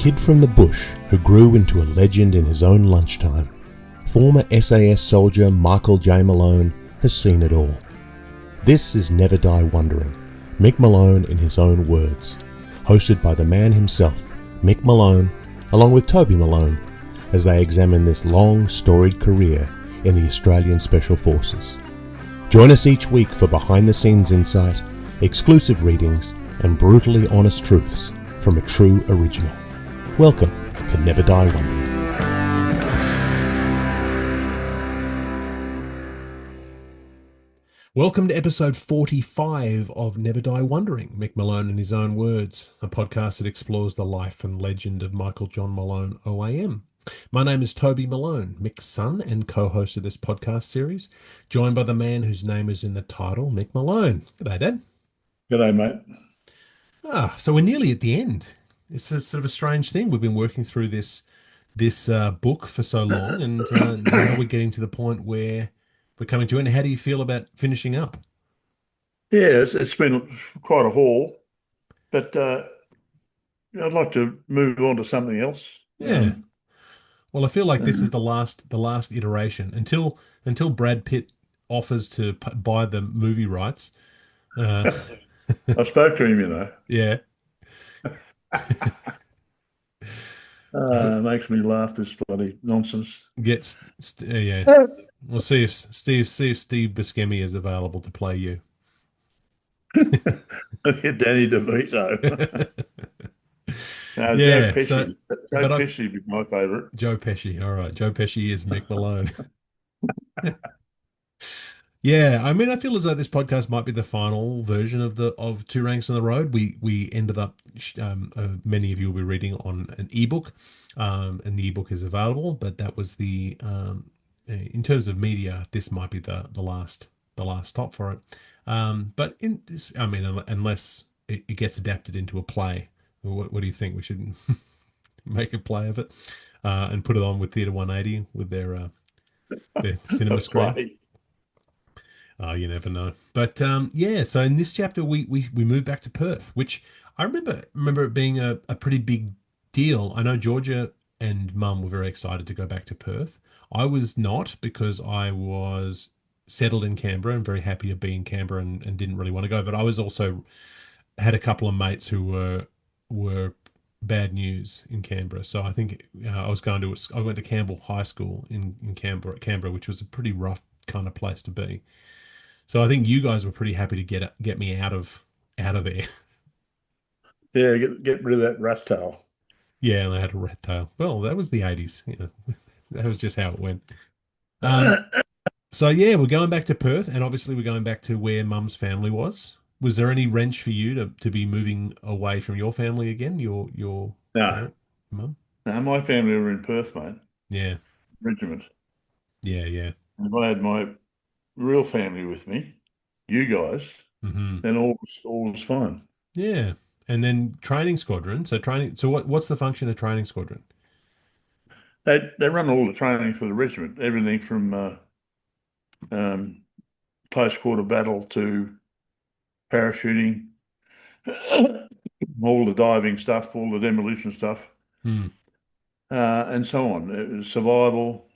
kid from the bush who grew into a legend in his own lunchtime, former SAS soldier Michael J. Malone has seen it all. This is Never Die Wondering, Mick Malone in his own words, hosted by the man himself, Mick Malone, along with Toby Malone, as they examine this long, storied career in the Australian Special Forces. Join us each week for behind-the-scenes insight, exclusive readings, and brutally honest truths from a true original. Welcome to Never Die Wondering. Welcome to episode 45 of Never Die Wondering, Mick Malone in his own words, a podcast that explores the life and legend of Michael John Malone, OAM. My name is Toby Malone, Mick's son and co-host of this podcast series, joined by the man whose name is in the title, Mick Malone. G'day, Dad. G'day, mate. So we're nearly at the end. It's a sort of a strange thing. We've been working through this book for so long, and now we're getting to the point where we're coming to it. And how do you feel about finishing up? Yeah, it's been quite a haul, but I'd like to move on to something else. Yeah. Well, I feel like this is the last iteration until Brad Pitt offers to buy the movie rights. I spoke to him, Yeah. Makes me laugh, this bloody nonsense. Yeah. We'll see if Steve Buscemi is available to play you. Danny DeVito. No, Yeah, Joe Pesci. Joe Pesci would be my favourite. Joe Pesci. All right. Joe Pesci is Mick Malone. Yeah, I mean, I feel as though this podcast might be the final version of Two Ranks on the Road. We ended up, many of you will be reading on an ebook, and the ebook is available. But that was in terms of media, this might be the last stop for it. But unless it gets adapted into a play, what do you think? We should make a play of it and put it on with Theatre 180 with their cinema screen. Oh, you never know. But yeah, so in this chapter we move back to Perth, which I remember it being a pretty big deal. I know Georgia and Mum were very excited to go back to Perth. I was not, because I was settled in Canberra and very happy to be in Canberra and didn't really want to go. But I was also had a couple of mates who were bad news in Canberra. So I think I went to Campbell High School in Canberra, which was a pretty rough kind of place to be. So I think you guys were pretty happy to get me out of there. Yeah, get rid of that rat tail. Yeah, and I had a rat tail. Well, that was the 80s. That was just how it went. So yeah, we're going back to Perth, and obviously we're going back to where Mum's family was. Was there any wrench for you to be moving away from your family again? Your No, Mum? no, my family were in Perth, mate. Yeah. Regiment. Yeah. If I had my real family with me, you guys, Mm-hmm. then all was fine. Yeah. And then Training Squadron. So what's the function of Training Squadron? They run all the training for the regiment, everything from close quarter battle to parachuting, all the diving stuff, all the demolition stuff, and so on. It was survival.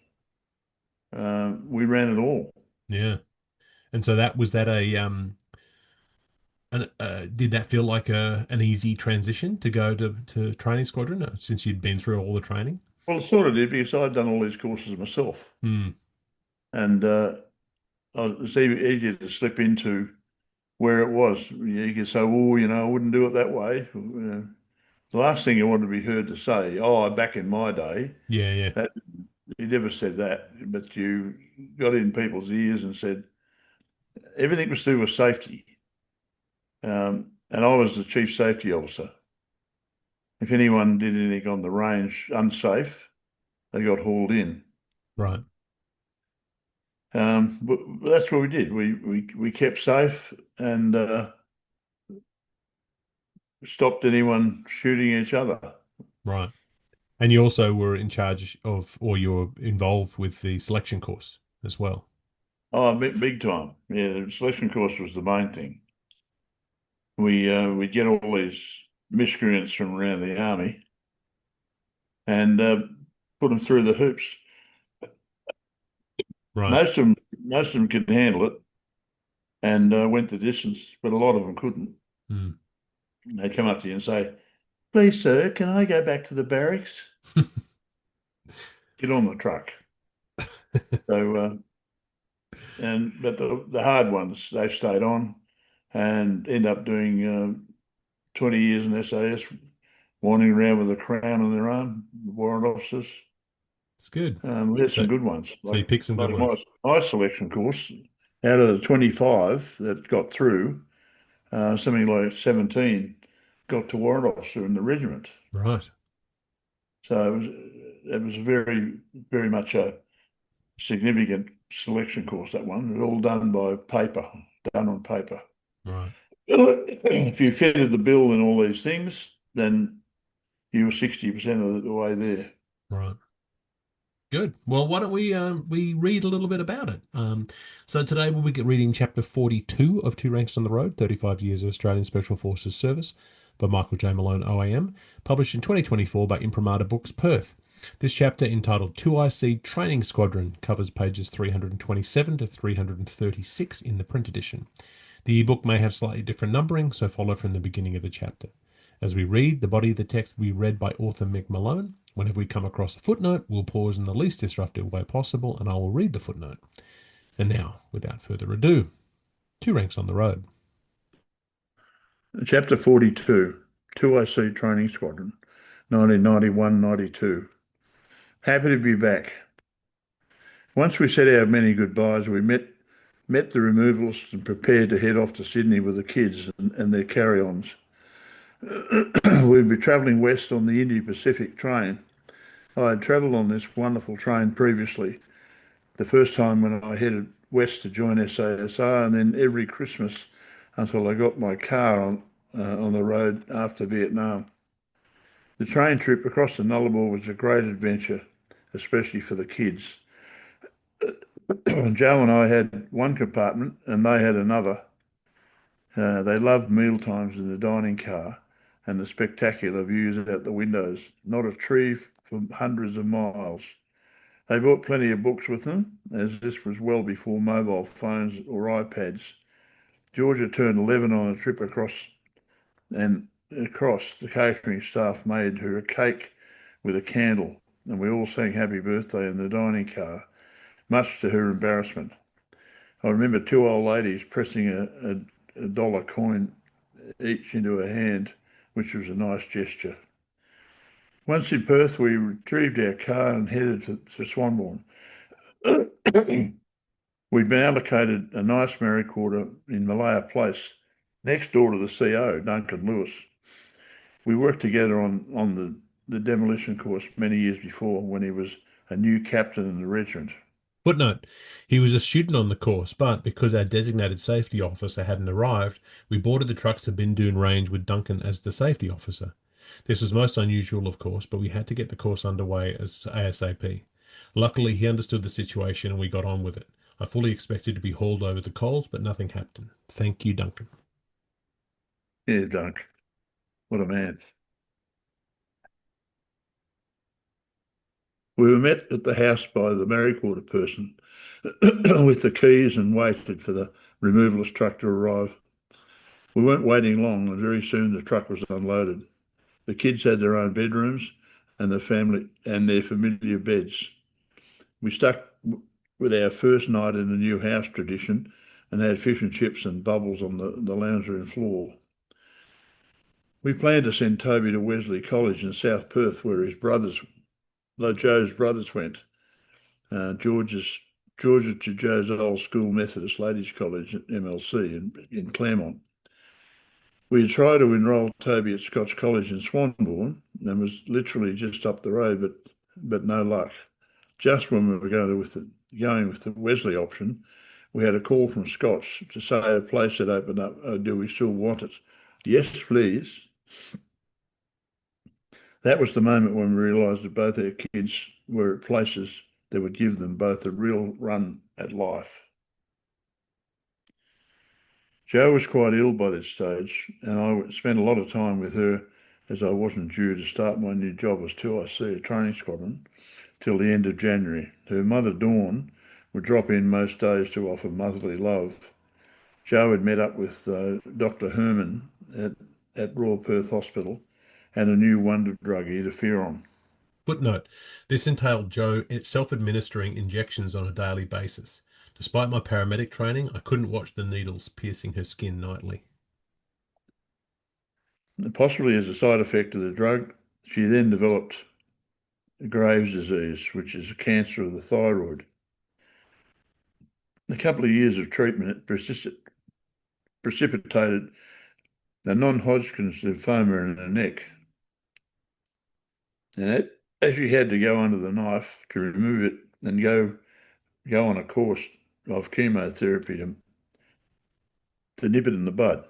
We ran it all. Yeah. And so did that feel like an easy transition to go to Training Squadron since you'd been through all the training? Well, it sort of did, because I'd done all these courses myself, Mm. and it's easier to slip into where it was. You could say, "Oh, I wouldn't do it that way." The last thing you want to be heard to say, "Oh, back in my day," Yeah. that you never said that, but you got in people's ears and said everything was to do with safety. And I was the chief safety officer. If anyone did anything on the range unsafe, they got hauled in. Right. But that's what we did. We kept safe and stopped anyone shooting each other. Right. And you also were in charge of, or you were involved with the selection course as well. Oh, big time. Yeah, the selection course was the main thing. We'd get all these miscreants from around the army, and put them through the hoops. Right. Most of them could handle it and went the distance, but a lot of them couldn't. Mm. They come up to you and say, "Please, sir, can I go back to the barracks?" Get on the truck. So, but the hard ones, they stayed on and end up doing 20 years in SAS, wandering around with a crown on their arm, warrant officers. It's good. There's So some good ones. so you pick some good Like ones. my selection course, out of the 25 that got through, something like 17 got to warrant officer in the regiment. Right. So it was very, very much a significant selection course, that one. It was all done by paper, done on paper. Right. If you fitted the bill and all these things, then you were 60% of the way there. Right. Good. Well, why don't we read a little bit about it? So today we'll be reading chapter 42 of Two Ranks on the Road, 35 Years of Australian Special Forces Service by Michael J. Malone, OAM, published in 2024 by Imprimatur Books, Perth. This chapter, entitled 2IC Training Squadron, covers pages 327 to 336 in the print edition. The ebook may have slightly different numbering, so follow from the beginning of the chapter. As we read, the body of the text will be read by author Mick Malone. Whenever we come across a footnote, we'll pause in the least disruptive way possible, and I will read the footnote. And now, without further ado, Two Ranks on the Road. Chapter 42, 2IC Training Squadron, 1991-92. Happy to be back. Once we said our many goodbyes, we met the removalists and prepared to head off to Sydney with the kids and their carry-ons. We'd be travelling west on the Indian Pacific train. I had travelled on this wonderful train previously, the first time when I headed west to join SASR, and then every Christmas until I got my car on the road after Vietnam. The train trip across the Nullarbor was a great adventure, especially for the kids. Joe and I had one compartment and they had another. They loved meal times in the dining car and the spectacular views out the windows. Not a tree for hundreds of miles. They brought plenty of books with them, as this was well before mobile phones or iPads. Georgia turned 11 on a trip across the catering staff made her a cake with a candle, and we all sang happy birthday in the dining car, much to her embarrassment. I remember two old ladies pressing a dollar coin each into her hand, which was a nice gesture. Once in Perth, we retrieved our car and headed to Swanbourne. We'd been allocated a nice Mary quarter in Malaya Place, next door to the CO, Duncan Lewis. We worked together on the demolition course many years before when he was a new captain in the regiment. Footnote: he was a student on the course, but because our designated safety officer hadn't arrived, we boarded the trucks to Bindoon Range with Duncan as the safety officer. This was most unusual, of course, but we had to get the course underway as ASAP. Luckily, he understood the situation and we got on with it. I fully expected to be hauled over the coals, but nothing happened. Thank you, Duncan. Yeah, Dunk, what a man. We were met at the house by the Mary quarter person with the keys and waited for the removalist truck to arrive. We weren't waiting long, and very soon the truck was unloaded. The kids had their own bedrooms and the family and their familiar beds. We stuck with our first night in the new house tradition and had fish and chips and bubbles on the lounge room floor. We planned to send Toby to Wesley College in South Perth, where Joe's brothers went. Georgia to Joe's old school Methodist Ladies College at MLC in Claremont. We had tried to enrol Toby at Scotch College in Swanbourne and was literally just up the road, but no luck. Just when we were going with the Wesley option, we had a call from Scotch to say a place had opened up. Oh, do we still want it? Yes, please. That was the moment when we realised that both our kids were at places that would give them both a real run at life. Joe was quite ill by this stage, and I spent a lot of time with her as I wasn't due to start my new job as 2IC at Training Squadron till the end of January. Her mother, Dawn, would drop in most days to offer motherly love. Joe had met up with Dr. Herman at Royal Perth Hospital and a new wonder drug, interferon. Footnote: This entailed Joe self-administering injections on a daily basis. Despite my paramedic training, I couldn't watch the needles piercing her skin nightly. Possibly as a side effect of the drug, she then developed Graves' disease, which is a cancer of the thyroid. A couple of years of treatment precipitated a non-Hodgkin's lymphoma in her neck. And as she had to go under the knife to remove it and go on a course of chemotherapy to nip it in the bud.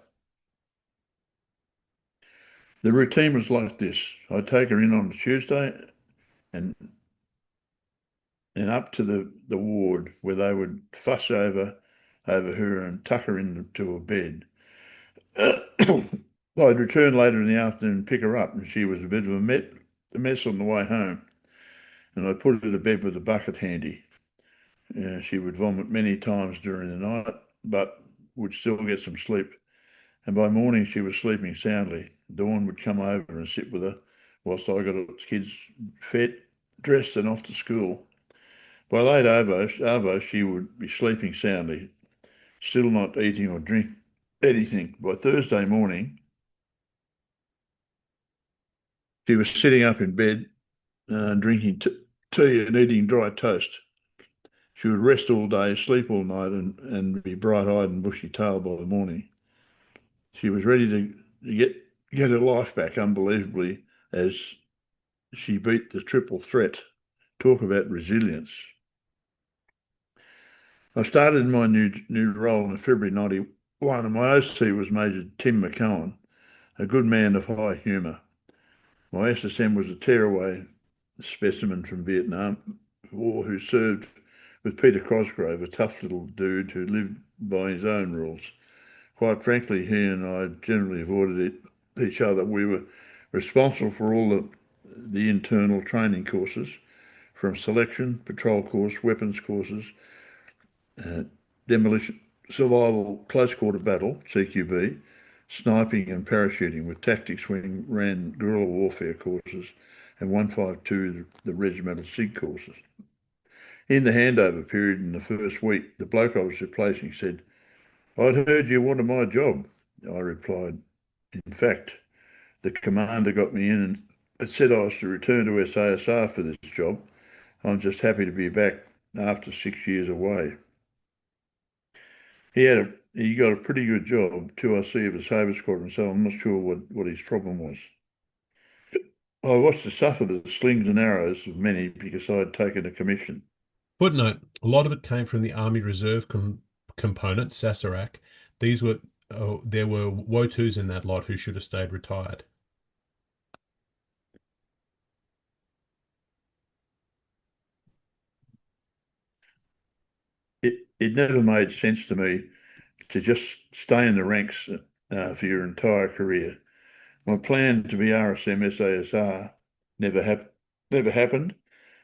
The routine was like this. I'd take her in on a Tuesday and up to the ward where they would fuss over her and tuck her into a bed. I'd return later in the afternoon and pick her up, and she was a bit of a mess on the way home. And I'd put her to bed with a bucket handy. She would vomit many times during the night, but would still get some sleep. And by morning, she was sleeping soundly. Dawn would come over and sit with her whilst I got the kids fed, dressed, and off to school. By late arvo, she would be sleeping soundly, still not eating or drinking anything. By Thursday morning, she was sitting up in bed, drinking tea and eating dry toast. She would rest all day, sleep all night, and be bright-eyed and bushy-tailed by the morning. She was ready to get her life back unbelievably as she beat the triple threat. Talk about resilience. I started my new role in February 91, and my OC was Major Tim McCowan, a good man of high humour. My SSM was a tearaway specimen from Vietnam War who served with Peter Cosgrove, a tough little dude who lived by his own rules. Quite frankly, he and I generally avoided each other. We were responsible for all the internal training courses, from selection, patrol course, weapons courses, uh, demolition, survival, close quarter battle, CQB, sniping and parachuting, with tactics we ran guerrilla warfare courses and 152 the regimental SIG courses. In the handover period in the first week, the bloke I was replacing said, "I'd heard you wanted my job." I replied, "In fact, the commander got me in and said I was to return to SASR for this job. I'm just happy to be back after 6 years away." He got a pretty good job, 2IC of a Sabre Squadron, so I'm not sure what his problem was. I watched the suffer the slings and arrows of many because I had taken a commission. Footnote: A lot of it came from the Army Reserve component, Saserac. There were Wotus in that lot who should have stayed retired. It never made sense to me to just stay in the ranks for your entire career. My plan to be RSM SASR never happened,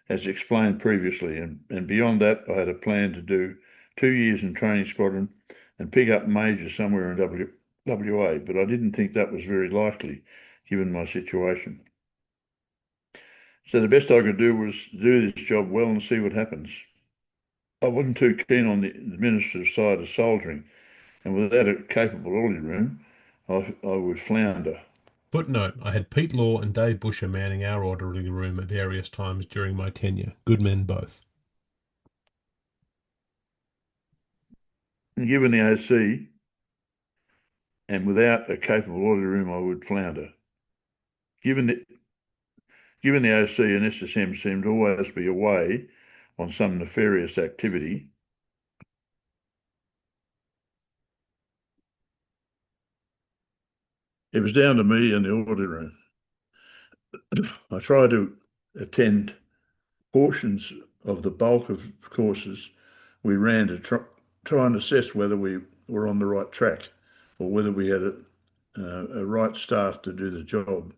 as explained previously, and beyond that, I had a plan to do 2 years in Training Squadron and pick up major somewhere in WA, but I didn't think that was very likely given my situation. So the best I could do was do this job well and see what happens. I wasn't too keen on the administrative side of soldiering, and without a capable orderly room, I would flounder. Footnote: I had Pete Law and Dave Busher manning our orderly room at various times during my tenure. Good men both. And given the OC, and without a capable orderly room, I would flounder. Given the OC and SSM seemed to always be away on some nefarious activity, it was down to me and the orderly room. I tried to attend portions of the bulk of courses we ran to try and assess whether we were on the right track or whether we had a right staff to do the job.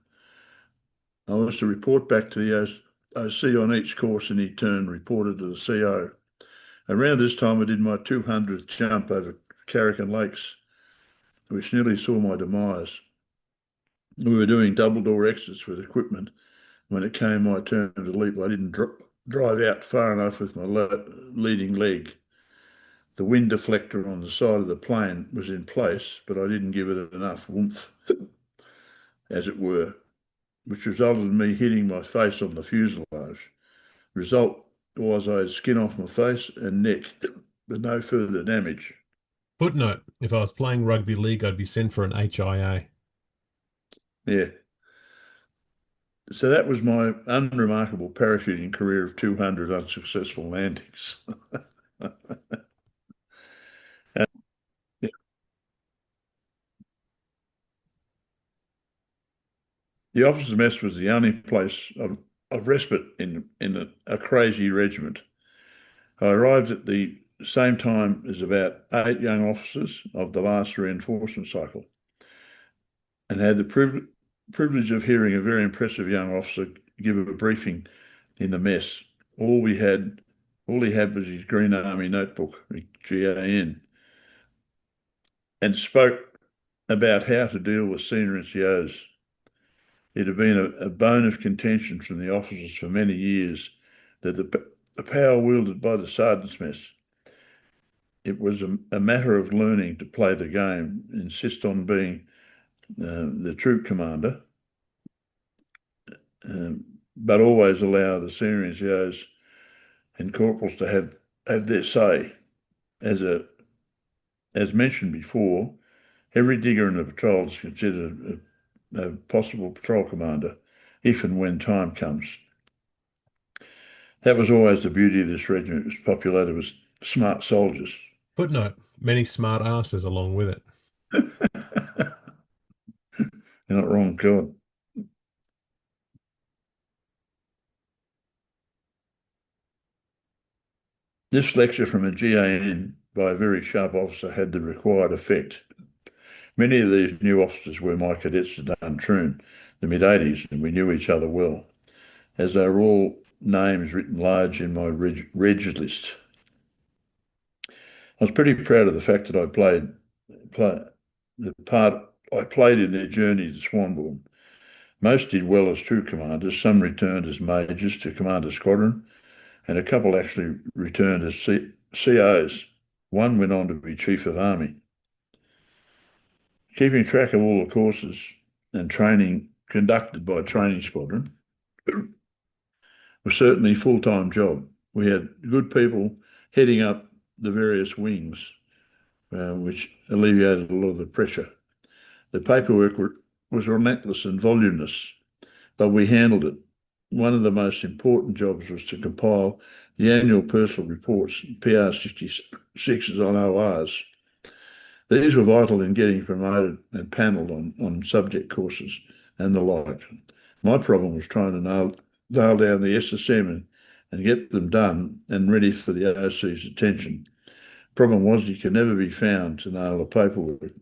I was to report back to the OC on each course, and in turn reported to the CO. Around this time, I did my 200th jump over Carrican Lakes, which nearly saw my demise. We were doing double door exits with equipment. When it came my turn to leap, I didn't drive out far enough with my leading leg. The wind deflector on the side of the plane was in place, but I didn't give it enough oomph, as it were, which resulted in me hitting my face on the fuselage. Result was I had skin off my face and neck, but no further damage. Footnote: if I was playing rugby league, I'd be sent for an HIA. Yeah. So that was my unremarkable parachuting career of 200 unsuccessful landings. The officers' mess was the only place of respite in a crazy regiment. I arrived at the same time as about 8 young officers of the last reinforcement cycle and had the privilege of hearing a very impressive young officer give a briefing in the mess. All we had, all he had was his Green Army notebook, GAN, and spoke about how to deal with senior NCOs. It had been a bone of contention from the officers for many years that the power wielded by the sergeant's mess. It was a matter of learning to play the game, insist on being the troop commander, but always allow the senior NCOs and corporals to have their say. As mentioned before, every digger in the patrol is considered a possible patrol commander if and when time comes. That was always the beauty of this regiment. It was populated with smart soldiers. Footnote: many smart asses along with it. You're not wrong, God. This lecture from a GAN by a very sharp officer had the required effect. Many of these new officers were my cadets at Duntroon, the mid-80s, and we knew each other well, as they were all names written large in my reg list. I was pretty proud of the fact that I played the part I played in their journey to Swanbourne. Most did well as troop commanders, some returned as majors to Commander Squadron, and a couple actually returned as COs. One went on to be Chief of Army. Keeping track of all the courses and training conducted by Training Squadron was certainly a full-time job. We had good people heading up the various wings, which alleviated a lot of the pressure. The paperwork was relentless and voluminous, but we handled it. One of the most important jobs was to compile the annual personal reports, PR 66s on ORs. These were vital in getting promoted and panelled on subject courses and the like. My problem was trying to nail down the SSM and get them done and ready for the OC's attention. Problem was you could never be found to nail the paperwork.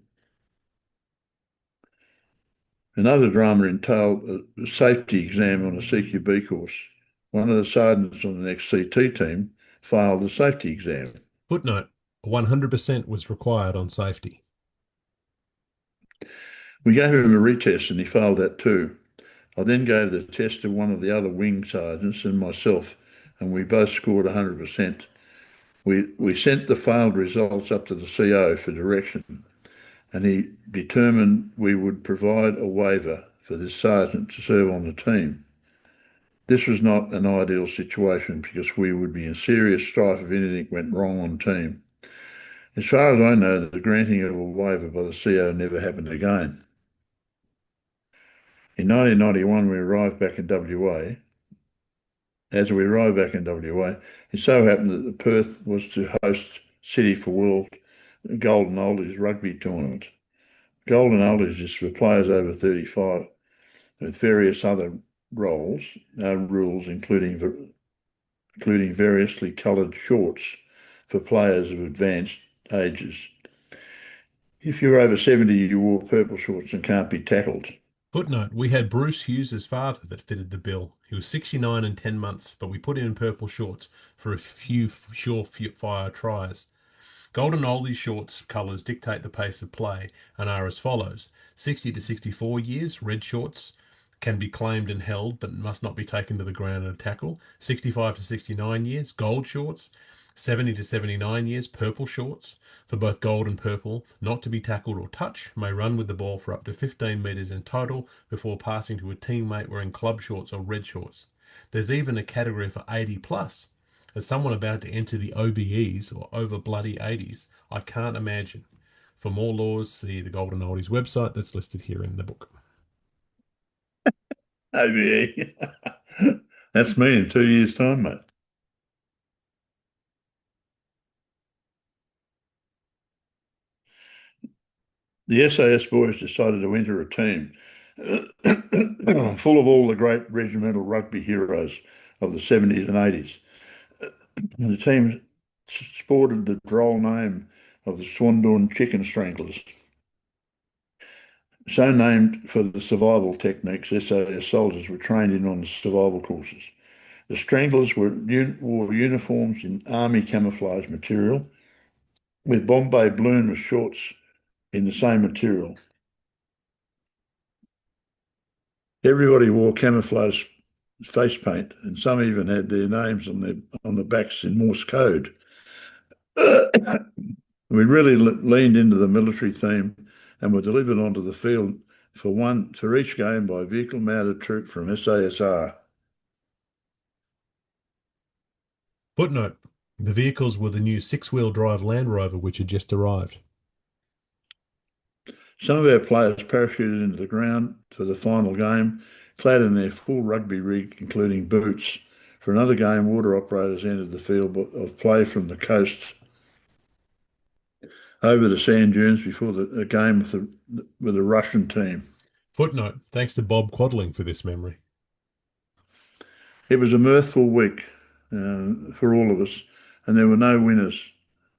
Another drama entailed a safety exam on a CQB course. One of the sergeants on the next CT team failed the safety exam. Footnote: 100% was required on safety. We gave him a retest and he failed that too. I then gave the test to one of the other wing sergeants and myself, and we both scored 100%. We sent the failed results up to the CO for direction, and he determined we would provide a waiver for this sergeant to serve on the team. This was not an ideal situation because we would be in serious strife if anything went wrong on team. As far as I know, the granting of a waiver by the CO never happened again. In 1991, we arrived back in WA. As we arrived back in WA, it so happened that the Perth was to host City for World Golden Oldies rugby tournament. Golden Oldies is for players over 35 with various other rules, including variously coloured shorts for players of advanced ages. If you're over 70, you wore purple shorts and can't be tackled. Footnote, we had Bruce Hughes' father that fitted the bill. He was 69 and 10 months, but we put him in purple shorts for a few fire tries. Golden oldie shorts colours dictate the pace of play and are as follows: 60 to 64 years, red shorts can be claimed and held but must not be taken to the ground in a tackle. 65 to 69 years, gold shorts. 70 to 79 years, purple shorts. For both gold and purple, not to be tackled or touched, may run with the ball for up to 15 metres in total before passing to a teammate wearing club shorts or red shorts. There's even a category for 80 plus. As someone about to enter the OBEs, or over bloody 80s, I can't imagine. For more laws, see the Golden Oldies website that's listed here in the book. OBE. That's me in 2 years' time, mate. The SAS boys decided to enter a team full of all the great regimental rugby heroes of the 70s and 80s. And the team sported the droll name of the Swandorn Chicken Stranglers, so named for the survival techniques SAS soldiers were trained in on the survival courses. The Stranglers wore uniforms in army camouflage material, with Bombay balloon shorts in the same material. Everybody wore camouflage face paint, and some even had their names on the backs in Morse code. We really leaned into the military theme and were delivered onto the field for each game by a vehicle-mounted troop from SASR. Footnote, the vehicles were the new six-wheel drive Land Rover which had just arrived. Some of our players parachuted into the ground for the final game, clad in their full rugby rig, including boots. For another game, water operators entered the field of play from the coast over the sand dunes before the game with the Russian team. Footnote, thanks to Bob Quadling for this memory. It was a mirthful week for all of us, and there were no winners,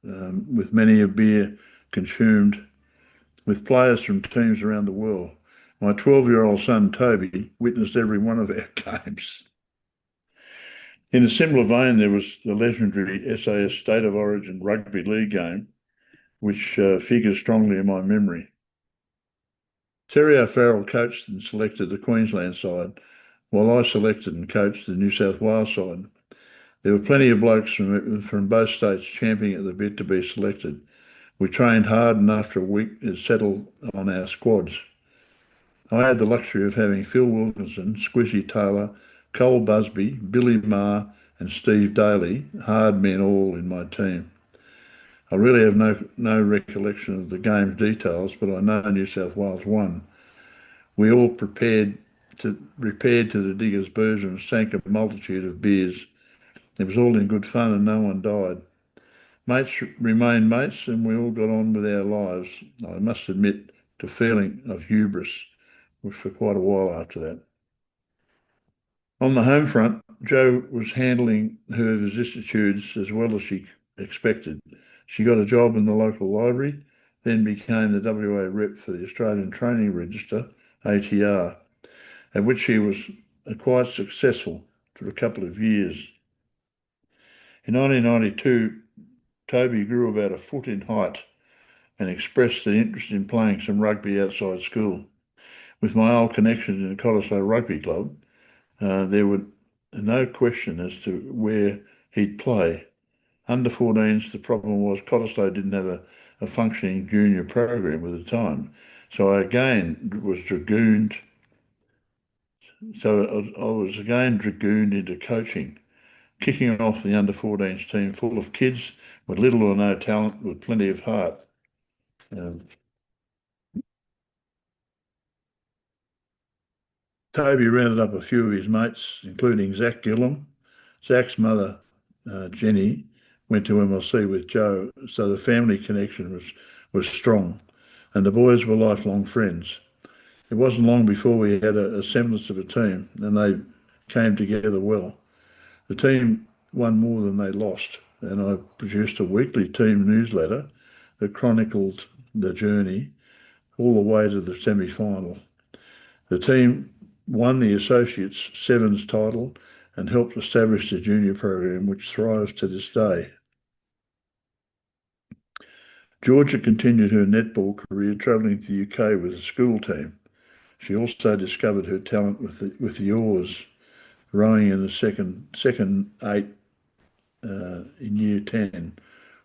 with many a beer consumed, with players from teams around the world. My 12-year-old son, Toby, witnessed every one of our games. In a similar vein, there was the legendary SAS State of Origin Rugby League game, which figures strongly in my memory. Terry O'Farrell coached and selected the Queensland side, while I selected and coached the New South Wales side. There were plenty of blokes from both states champing at the bit to be selected. We trained hard, and after a week it settled on our squads. I had the luxury of having Phil Wilkinson, Squishy Taylor, Cole Busby, Billy Marr, and Steve Daly, hard men all, in my team. I really have no recollection of the game's details, but I know New South Wales won. We all repaired to the Diggers' Boozer and sank a multitude of beers. It was all in good fun and no one died. Mates remained mates and we all got on with our lives. I must admit to a feeling of hubris for quite a while after that. On the home front, Jo was handling her vicissitudes as well as she expected. She got a job in the local library, then became the WA rep for the Australian Training Register, ATR, at which she was quite successful for a couple of years. In 1992, Toby grew about a foot in height and expressed an interest in playing some rugby outside school. With my old connections in the Cottesloe Rugby Club, there was no question as to where he'd play. Under 14s, the problem was Cottesloe didn't have a functioning junior program at the time. So I again was dragooned. I was again dragooned into coaching, kicking off the under 14s team full of kids with little or no talent, with plenty of heart. Toby rounded up a few of his mates, including Zach Gillum. Zach's mother, Jenny, went to MLC with Jo, so the family connection was strong, and the boys were lifelong friends. It wasn't long before we had a semblance of a team, and they came together well. The team won more than they lost, and I produced a weekly team newsletter that chronicled the journey all the way to the semi-final. The team won the Associates Sevens title and helped establish the junior program, which thrives to this day. Georgia continued her netball career travelling to the UK with the school team. She also discovered her talent with the oars, rowing in the second eight in year 10,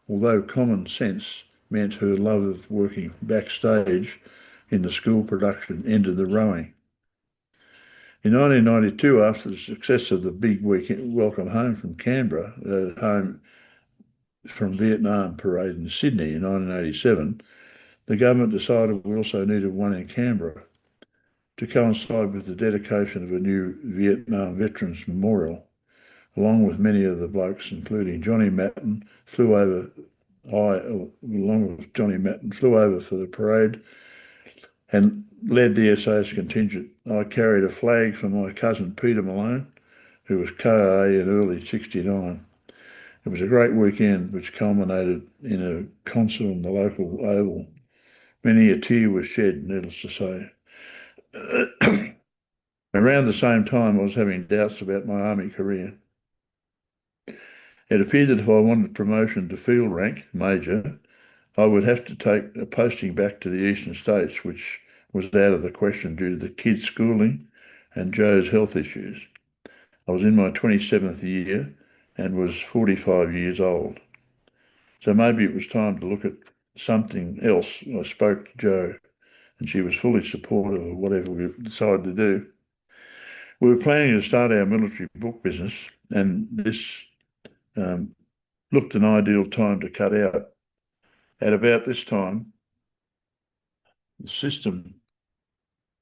although common sense meant her love of working backstage in the school production ended the rowing. In 1992, after the success of the big weekend welcome home from Canberra, home from Vietnam parade in Sydney in 1987, the government decided we also needed one in Canberra to coincide with the dedication of a new Vietnam Veterans Memorial. Along with many of the blokes, including Johnny Matten, along with Johnny Matten, flew over for the parade and led the SAS contingent. I carried a flag for my cousin Peter Malone, who was KA in early '69. It was a great weekend which culminated in a concert on the local oval. Many a tear was shed, needless to say. Around the same time, I was having doubts about my army career. It appeared that if I wanted promotion to field rank, major, I would have to take a posting back to the eastern states, which was out of the question due to the kids' schooling and Joe's health issues. I was in my 27th year and was 45 years old. So maybe it was time to look at something else. I spoke to Joe and she was fully supportive of whatever we decided to do. We were planning to start our military book business, and this um, looked an ideal time to cut out. At about this time, the system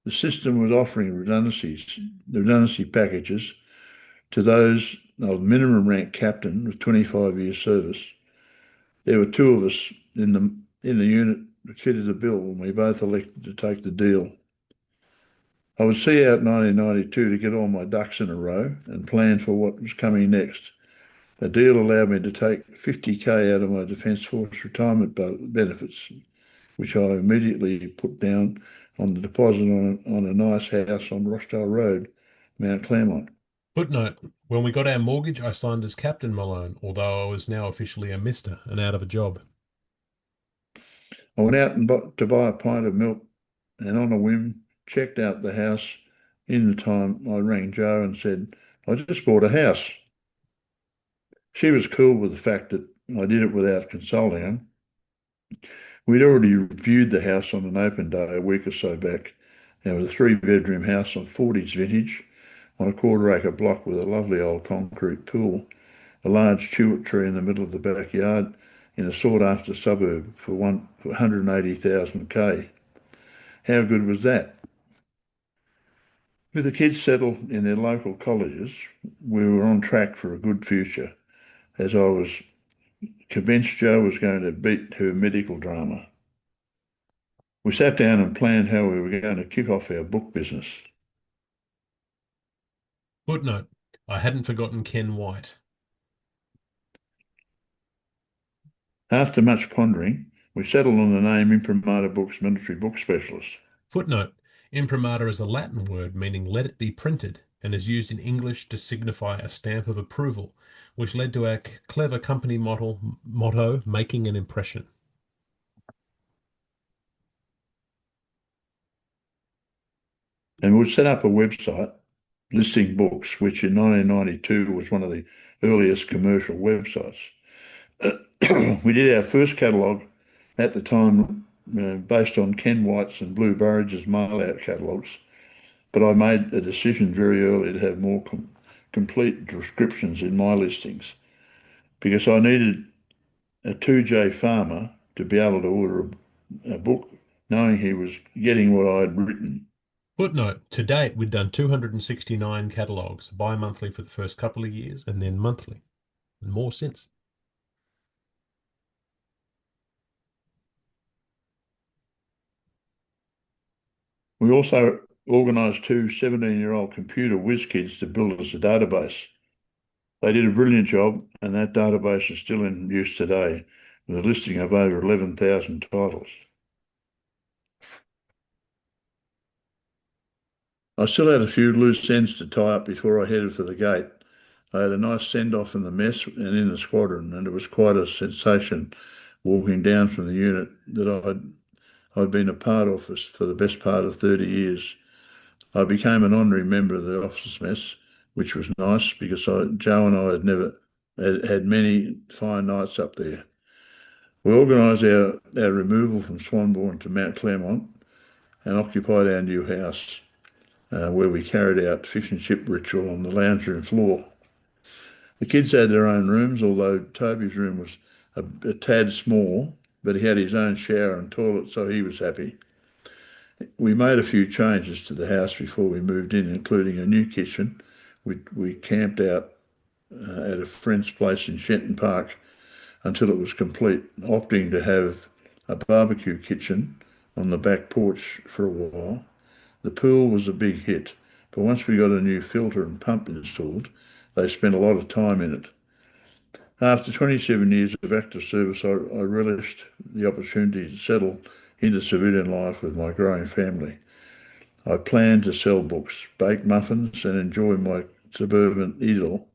the system was offering redundancy packages to those of minimum rank captain with 25 years service. There were two of us in the unit that fitted the bill, and we both elected to take the deal. I would see out 1992 to get all my ducks in a row and plan for what was coming next. The deal allowed me to take 50K out of my Defence Force retirement benefits, which I immediately put down on the deposit on a nice house on Rochdale Road, Mount Claremont. Footnote: when we got our mortgage, I signed as Captain Malone, although I was now officially a Mister and out of a job. I went out and to buy a pint of milk and on a whim checked out the house. In the time I rang Joe and said, I just bought a house. She was cool with the fact that I did it without consulting her. We'd already viewed the house on an open day a week or so back. It was a three-bedroom house on 40s vintage on a quarter-acre block with a lovely old concrete pool, a large tulip tree in the middle of the backyard in a sought-after suburb for 180,000 K. How good was that? With the kids settled in their local colleges, we were on track for a good future, as I was convinced Joe was going to beat her medical drama. We sat down and planned how we were going to kick off our book business. Footnote: I hadn't forgotten Ken White. After much pondering, we settled on the name Imprimatur Books Military Book Specialist. Footnote: imprimatur is a Latin word meaning let it be printed and is used in English to signify a stamp of approval, which led to our clever company motto, making an impression. And we'd set up a website listing books, which in 1992 was one of the earliest commercial websites. We did our first catalogue at the time based on Ken White's and Blue Burridge's mail-out catalogues, but I made a decision very early to have more complete descriptions in my listings because I needed a 2J farmer to be able to order a book knowing he was getting what I had written. Footnote: to date, we'd done 269 catalogues, bi-monthly for the first couple of years and then monthly, and more since. We also organised two 17-year-old computer whiz kids to build us a database. They did a brilliant job, and that database is still in use today with a listing of over 11,000 titles. I still had a few loose ends to tie up before I headed for the gate. I had a nice send off in the mess and in the squadron, and it was quite a sensation walking down from the unit that I'd been a part of for the best part of 30 years. I became an honorary member of the officers' mess, which was nice because Joe and I had never had many fine nights up there. We organised our removal from Swanbourne to Mount Claremont and occupied our new house, where we carried out fish and chip ritual on the lounge room floor. The kids had their own rooms, although Toby's room was a tad small, but he had his own shower and toilet, so he was happy. We made a few changes to the house before we moved in, including a new kitchen. We camped out at a friend's place in Shenton Park until it was complete, opting to have a barbecue kitchen on the back porch for a while. The pool was a big hit, but once we got a new filter and pump installed, they spent a lot of time in it. After 27 years of active service, I relished the opportunity to settle into civilian life with my growing family. I planned to sell books, bake muffins, and enjoy my suburban idyll.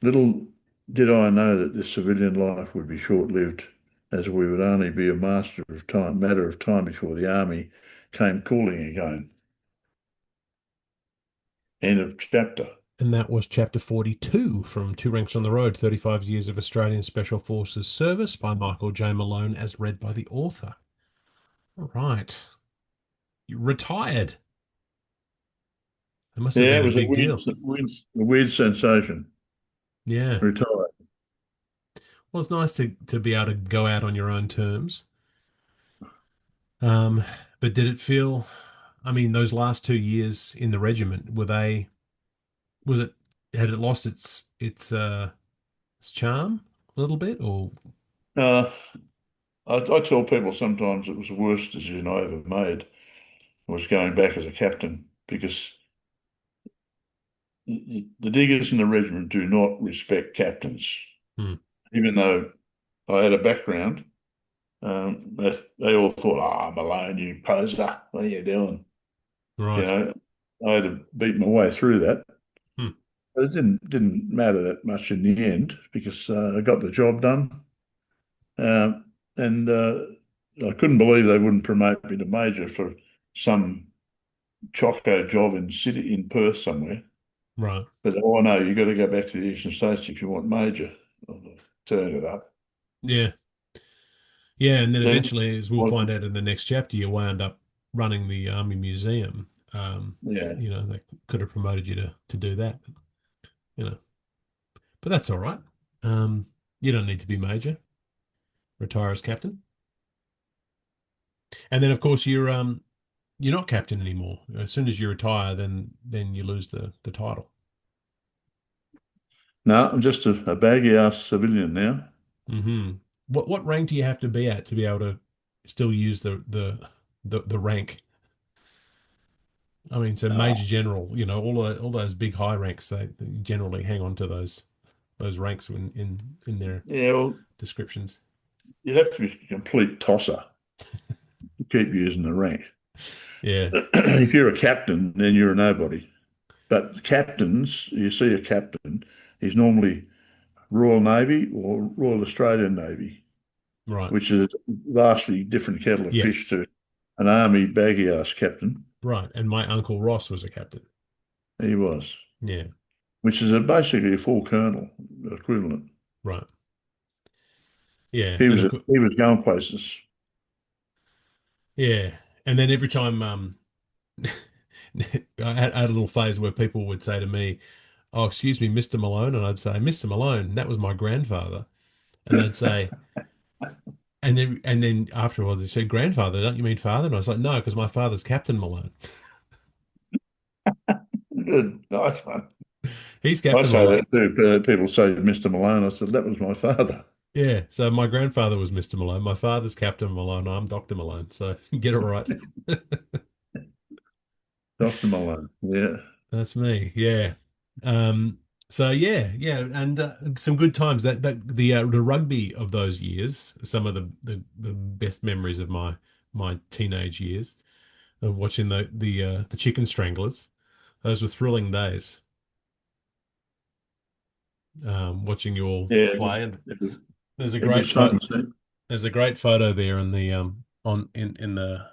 Little did I know that this civilian life would be short-lived, as we would only be a matter of time before the army came calling again. End of chapter. And that was chapter 42 from Two Ranks on the Road, 35 Years of Australian Special Forces Service by Michael J. Malone, as read by the author. All right. You retired. That must have Yeah, been it a was big deal. a weird sensation. Yeah. Retired. Well, it's nice to be able to go out on your own terms. Um, but did it feel, I mean, those last 2 years in the regiment, was it, had it lost its charm a little bit or? Uh, I tell people sometimes it was the worst decision I ever made was going back as a captain because the diggers in the regiment do not respect captains, Hmm, even though I had a background. They all thought, "Ah, Malone, you poser, what are you doing?" You right. know, I had to beat my way through that, Hmm, but it didn't matter that much in the end because I got the job done, um, and I couldn't believe they wouldn't promote me to major for some choco job in Perth somewhere. right. But oh no, you've got to go back to the Eastern States if you want major. Turn it up. Yeah. Yeah. And then Then eventually, as we'll find out in the next chapter, you wound up running the Army Museum. yeah. They could have promoted you to do that, you know, but that's all right. Um, you don't need to be major, retire as captain. And then, of course, you're not captain anymore. As soon as you retire, then you lose the title. No, I'm just a baggy ass civilian now. Hmm. What rank do you have to be at to be able to still use the rank? I mean, so Oh, major general, all those big high ranks, they generally hang on to those ranks in their yeah, well, descriptions. you'd have to be a complete tosser to keep using the rank. Yeah, If you're a captain, then you're a nobody. But captains, you see a captain, he's normally Royal Navy or Royal Australian Navy, right. which is a vastly different kettle of fish Yes, to an army baggy ass captain. right. And my uncle Ross was a captain. He was, Yeah, which is basically a full colonel equivalent. right. Yeah, He and was of course, he was going places. yeah, and then every time I had a little phase where people would say to me, "Oh, excuse me, Mr. Malone," and I'd say, "Mr. Malone, that was my grandfather," and they'd say, and then afterwards they said, "Grandfather, don't you mean father?" And I was like, "No, because my father's Captain Malone. Good, nice one. He's I Captain say Malone." that too. People say Mr. Malone. I said that was my father, Yeah, so my grandfather was Mr. Malone. My father's Captain Malone. I'm Dr. Malone. So get it right. Dr. Malone. Yeah. That's me. Yeah. So yeah, and some good times. The rugby of those years, some of the best memories of my teenage years. of watching the chicken stranglers. Those were thrilling days. Watching you all Yeah, play, and it was, there's a it great was fun. photo. There's a great photo there in the on in the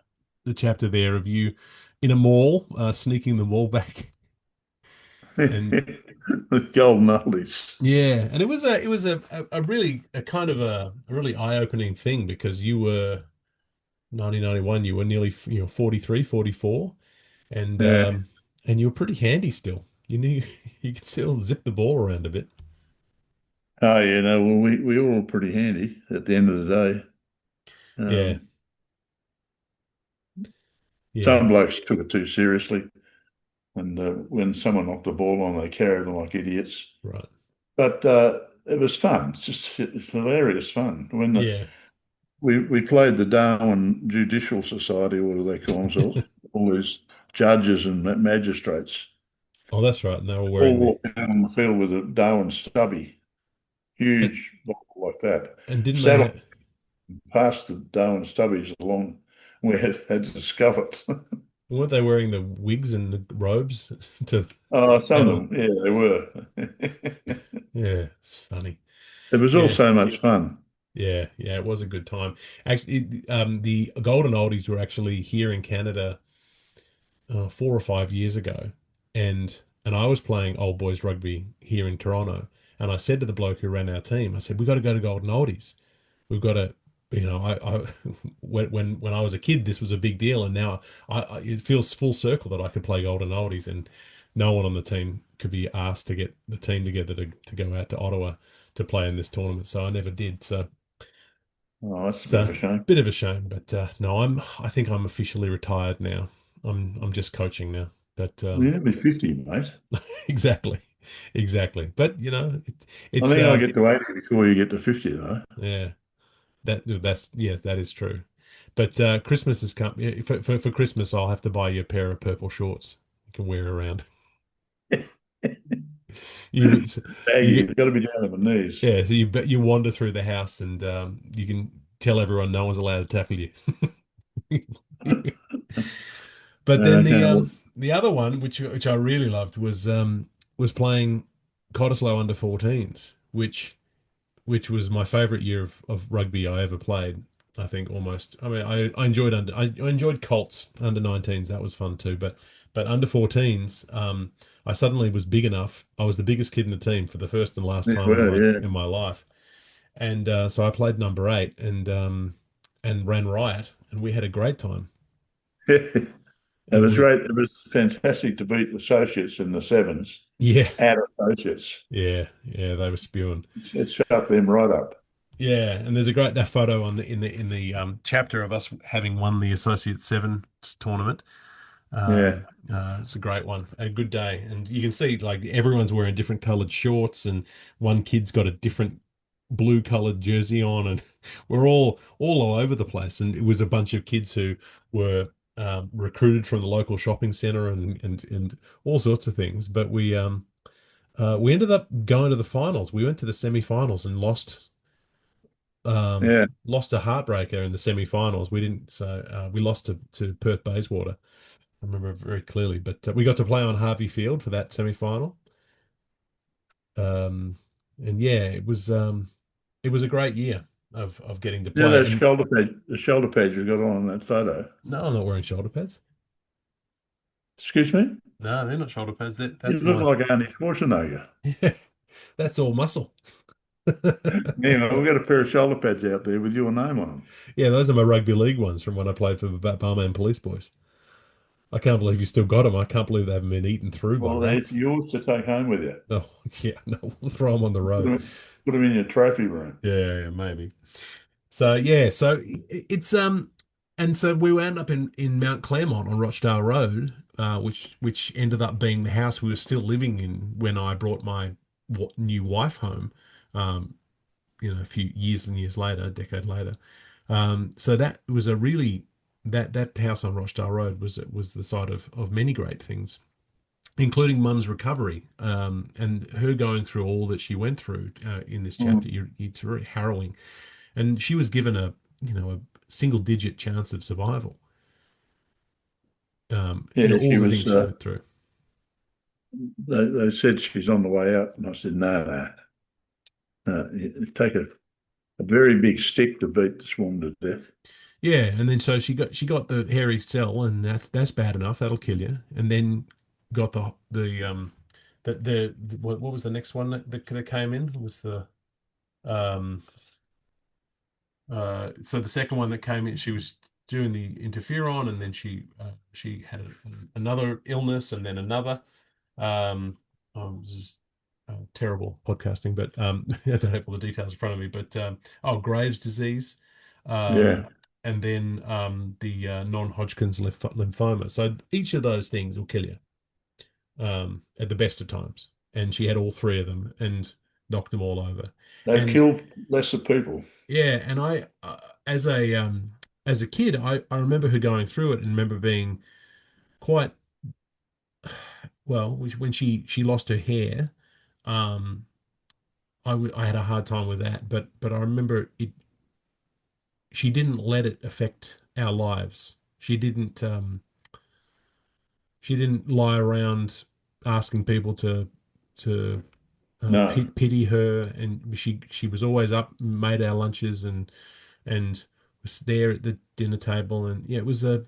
chapter there of you in a mall, sneaking the mall back. And The golden oldies. yeah, and it was a really a kind of a really eye-opening thing because you were 1991, you were nearly 43, 44, Yeah. and you were pretty handy still. You knew you could still zip the ball around a bit. Oh, yeah, no, well, we were all pretty handy at the end of the day. Yeah, Um, yeah, some blokes took it too seriously, and when someone knocked the ball on, they carried on like idiots. right. But it was fun. It's hilarious fun. When Yeah. we played the Darwin Judicial Society, what do they call themselves? All these judges and magistrates Oh, that's right. And they were all wearing the walked out on the field with a Darwin stubby, and, huge bottle like that. and didn't they Sat on have past the Darwin stubbies along. We had to scuff it. weren't they wearing the wigs and the robes to Oh, some of have a them, yeah, they were. yeah, it's funny. It was all Yeah. so much fun. Yeah, yeah, it was a good time. Actually, the Golden Oldies were actually here in Canada 4 or 5 years ago, and I was playing old boys rugby here in Toronto, and I said to the bloke who ran our team, I said, we got to go to Golden Oldies. We've got to, I when I was a kid, this was a big deal, and now it feels full circle that I could play Golden Oldies, and no one on the team could be asked to get the team together to go out to Ottawa to play in this tournament, so I never did. So. Oh, that's a bit of So a shame. bit of a shame, but no, I think I'm officially retired now. I'm just coaching now. But You'll be 50, mate. exactly, exactly. But I it's think I'll get to 80 before you get to 50, though. yeah, that's yes, that is true. But Christmas has come. Yeah, for Christmas, I'll have to buy you a pair of purple shorts you can wear around. You you Baggy, get you've got to be down on the knees. yeah, so you wander through the house and you can tell everyone no one's allowed to tackle you. But then Okay. the other one, which I really loved, was playing Cottesloe under 14s, which was my favourite year of rugby I ever played. I think almost. I mean, I enjoyed Colts under 19s. That was fun too. But under 14s, I suddenly was big enough. I was the biggest kid in the team for the first and last Yeah, time in well, my life, and so I played number 8 and ran riot, and we had a great time. yeah. It And was we great. It was fantastic to beat the associates in the sevens yeah. at associates. Yeah, yeah, they were spewing. It shut them right up. Yeah, and there's a great that photo on the chapter of us having won the Associate Sevens tournament. Yeah, It's a great one, a good day, and you can see like everyone's wearing different coloured shorts, and one kid's got a different blue coloured jersey on, and we're all over the place. And it was a bunch of kids who were recruited from the local shopping centre and all sorts of things. But we ended up going to the finals. We went to the semi-finals and yeah. lost a heartbreaker in the semi-finals. We didn't, so we lost to Perth Bayswater. I remember it very clearly, but we got to play on Harvey Field for that semi-final. Um, and yeah, it was a great year of getting to Yeah, play. that And shoulder pad you got on that photo. no, I'm not wearing shoulder pads. Excuse me? No, they're not shoulder pads. You That's look my like Arnie Schwarzenegger. yeah, that's all muscle. Anyway, we've got a pair of shoulder pads out there with your name on them. Yeah, those are my rugby league ones from when I played for the Barman Police Boys. I can't believe you still got them. I can't believe they haven't been eaten through by Well, they're rats. yours to take home with you. Oh, yeah, no, we'll throw them on the Put road. them in your trophy room. Yeah, yeah, maybe. So yeah, so it's and so we wound up in Mount Claremont on Rochdale Road, which ended up being the house we were still living in when I brought my new wife home. Um, a few years and years later, a decade later. So that was a really that house on Rochdale Road was the site of many great things, including Mum's recovery and her going through all that she went through in this chapter. Mm. It's very harrowing, and she was given a single digit chance of survival. Yeah, all she the was. things she went through. They said she's on the way out, and I said, no. It'd take a very big stick to beat this woman to death. Yeah, and then so she got the hairy cell, and that's bad enough. That'll kill you. And then got the what was the next one that came in was the um so the second one that came in, she was doing the interferon, and then she had another illness, and then another. This is terrible podcasting, but I don't have all the details in front of me. But Graves' disease, Yeah. and then the non-Hodgkin's lymphoma. So each of those things will kill you at the best of times. And she had all three of them and knocked them all over. They've And killed lesser people. yeah, and I as a kid, I remember her going through it and remember being quite well when she lost her hair. Um, I had a hard time with that, but I remember it. She didn't let it affect our lives. She didn't lie around asking people to No, pity her, and she was always up, made our lunches, and was there at the dinner table, and yeah, it was a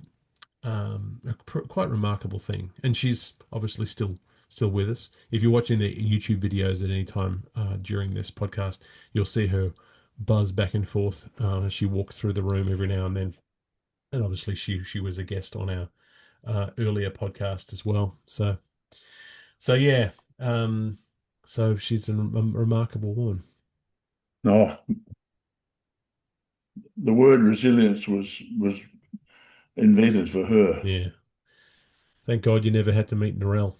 quite remarkable thing. And she's obviously still with us. If you're watching the YouTube videos at any time during this podcast, you'll see her buzz back and forth as she walks through the room every now and then. And obviously, she was a guest on our earlier podcast as well. So yeah, so she's a remarkable woman. no. The word resilience was invented for her. Yeah, thank God you never had to meet Narelle.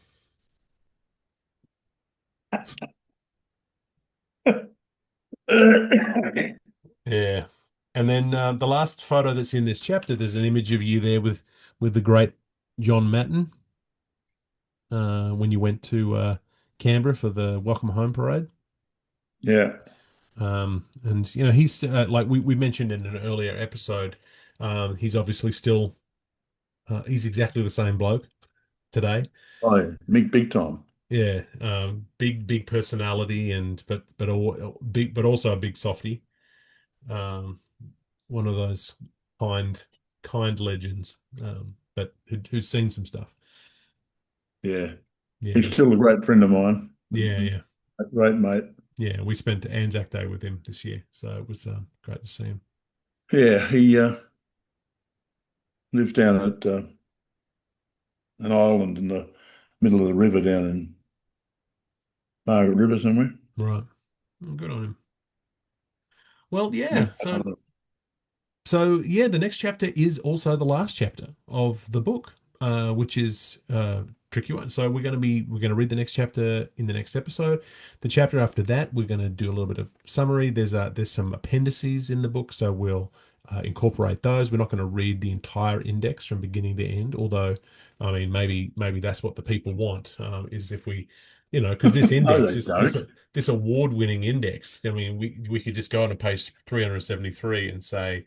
Yeah. And then the last photo that's in this chapter, there's an image of you there with the great John Matten when you went to Canberra for the Welcome Home Parade. Yeah. And you know he's like we mentioned in an earlier episode, he's obviously still he's exactly the same bloke today. Oh, big time. Yeah, big personality, and big, but also a big softy. Um, one of those kind kind legends, but who's seen some stuff. Yeah. Yeah, He's still a great friend of mine. yeah. A great mate. Yeah, we spent Anzac Day with him this year, so it was great to see him. Yeah, he lives down at an island in the middle of the river down in Margaret River somewhere. Right, well, good on him. Well, Yeah. yeah. So yeah, the next chapter is also the last chapter of the book, which is a tricky one. So we're going to read the next chapter in the next episode. The chapter after that, we're going to do a little bit of summary. There's some appendices in the book, so we'll incorporate those. We're not going to read the entire index from beginning to end, although I mean maybe that's what the people want, is if we, because this No, index they is don't. this award-winning index. I mean, we could just go on to page 373 and say,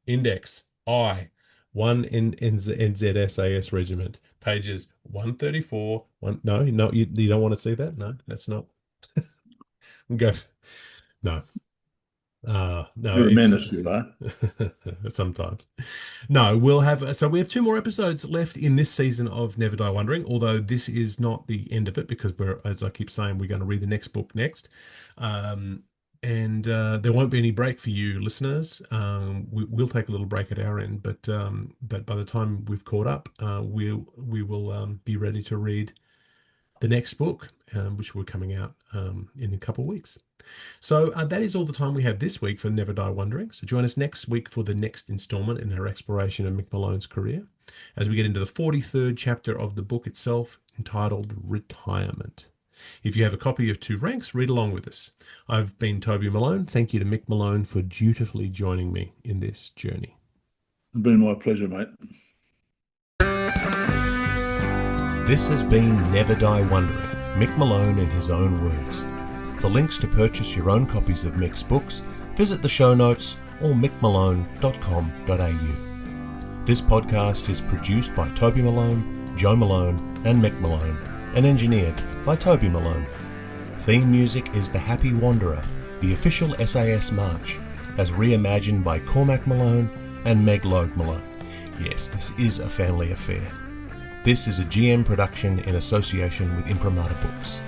Index I, 1 NZSAS Regiment, pages 134. No, you don't want to see that? No, that's not. Go. No. No, You're a it's menace, you are. sometimes. No, we have two more episodes left in this season of Never Die Wondering, although this is not the end of it, because as I keep saying, we're going to read the next book next. And there won't be any break for you listeners. We'll take a little break at our end, but by the time we've caught up, we will be ready to read the next book, which will be coming out in a couple of weeks. So that is all the time we have this week for Never Die Wondering. So join us next week for the next installment in our exploration of Mick Malone's career, as we get into the 43rd chapter of the book itself, entitled Retirement. If you have a copy of Two Ranks, read along with us. I've been Toby Malone. Thank you to Mick Malone for dutifully joining me in this journey. It's been my pleasure, mate. This has been Never Die Wondering, Mick Malone in his own words. For links to purchase your own copies of Mick's books, visit the show notes or mickmalone.com.au. This podcast is produced by Toby Malone, Joe Malone, and Mick Malone, and engineered by Toby Malone. Theme music is The Happy Wanderer, the official SAS march, as reimagined by Cormac Malone and Meg Logue Malone. Yes, this is a family affair. This is a GM production in association with Imprimatur Books.